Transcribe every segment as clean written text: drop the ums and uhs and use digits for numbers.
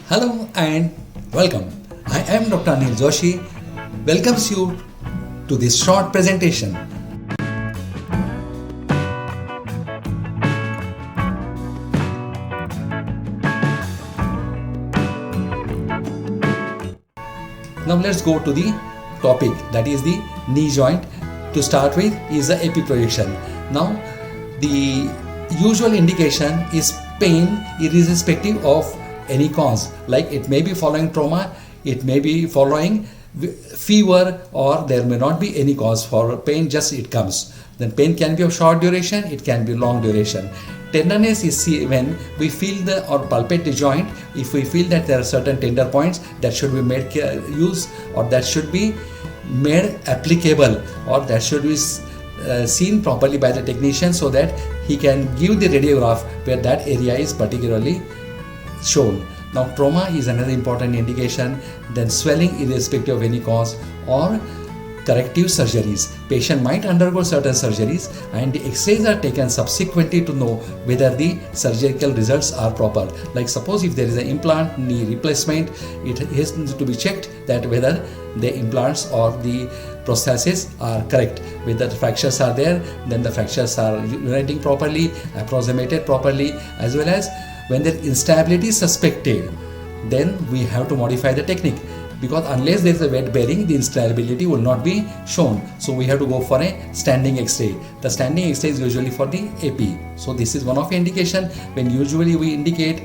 Hello and welcome. I am Dr. Anil Joshi. Welcomes you to this short presentation. Now let's go to the topic, that is the knee joint. To start with is the AP projection. Now the usual indication is pain irrespective of any cause, like it may be following trauma, it may be following fever, or there may not be any cause for pain, just it comes. Then pain can be of short duration, it can be long duration. Tenderness is when we feel or palpate the joint. If we feel that there are certain tender points that should be made use, or that should be made applicable, or that should be seen properly by the technician so that he can give the radiograph where that area is particularly shown. Now trauma is another important indication, then swelling irrespective of any cause, or corrective surgeries. Patient might undergo certain surgeries and the x-rays are taken subsequently to know whether the surgical results are proper. Like suppose if there is an implant, knee replacement, it has to be checked that whether the implants or the prostheses are correct, whether the fractures are there, then the fractures are uniting properly, approximated properly, as well as when the instability is suspected, then we have to modify the technique, because unless there is a wet bearing, the instability will not be shown. So we have to go for a standing x-ray. The standing x-ray is usually for the AP. So this is one of the indication when usually we indicate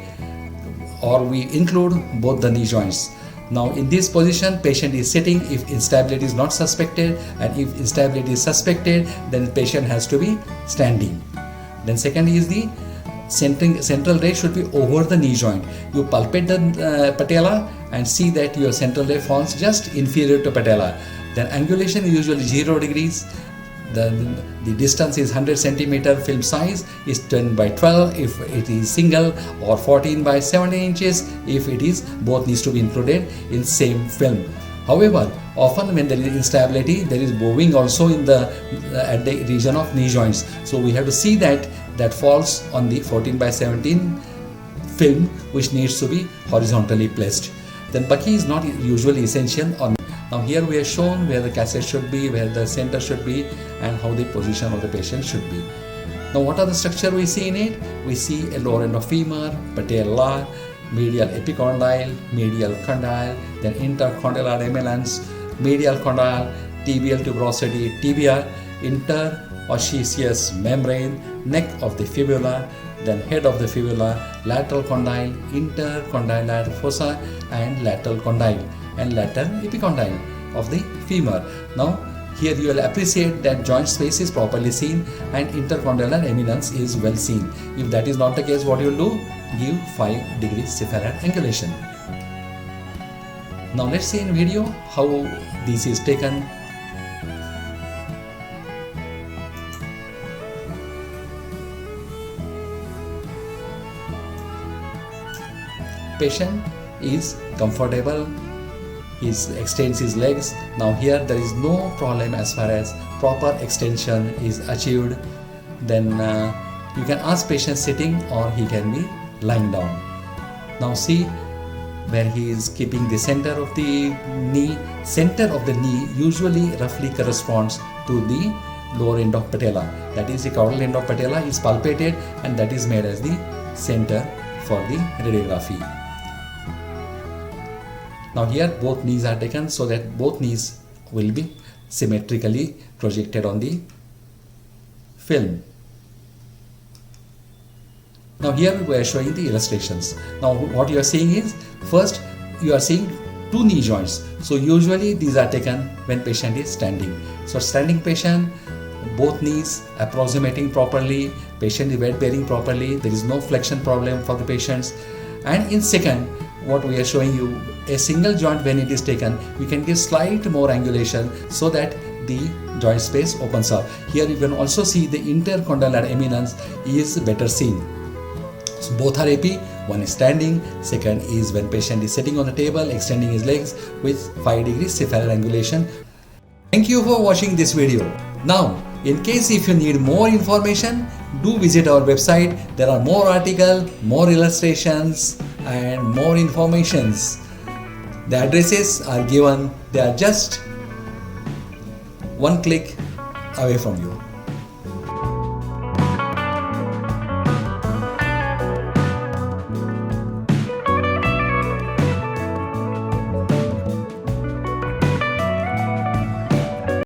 or we include both the knee joints. Now in this position, patient is sitting if instability is not suspected, and if instability is suspected, then patient has to be standing. Then second is the central ray should be over the knee joint. You palpate the patella and see that your central ray falls just inferior to patella. Then angulation is usually 0 degrees. The distance is 100 centimeter. Film size is 10 by 12 if it is single, or 14 by 17 inches if it is both needs to be included in same film. However, often when there is instability, there is bowing also in the at the region of knee joints. So we have to see that falls on the 14 by 17 film, which needs to be horizontally placed. Then Bucky is not usually essential. Now here we have shown where the cassette should be, where the center should be, and how the position of the patient should be. Now what are the structure we see in it? We see a lower end of femur, patella, medial epicondyle, medial condyle, then intercondylar eminence, medial condyle, tibial tuberosity, tibia, interosseous membrane, neck of the fibula, then head of the fibula, lateral condyle, intercondylar fossa, and lateral condyle, and lateral epicondyle of the femur. Now here you will appreciate that joint space is properly seen and intercondylar eminence is well seen. If that is not the case, what you will do? Give 5 degrees cephalad angulation. Now let's see in video how this is taken. Patient is comfortable, he extends his legs. Now here there is no problem as far as proper extension is achieved. Then you can ask patient sitting, or he can be lying down. Now see where he is keeping the center of the knee. Center of the knee usually roughly corresponds to the lower end of patella. That is, the caudal end of patella is palpated, and that is made as the center for the radiography. Now here both knees are taken so that both knees will be symmetrically projected on the film. Now here we are showing the illustrations. Now what you are seeing is, first you are seeing two knee joints. So usually these are taken when patient is standing. So standing patient, both knees approximating properly, patient is weight bearing properly, there is no flexion problem for the patients. And in second, what we are showing you, a single joint when it is taken, we can give slight more angulation so that the joint space opens up. Here you can also see the intercondylar eminence is better seen. So both are AP, one is standing, second is when patient is sitting on the table, extending his legs with 5 degrees cephalad angulation. Thank you for watching this video. Now, in case if you need more information, do visit our website. There are more articles, more illustrations, and more informations. The addresses are given, they are just one click away from you.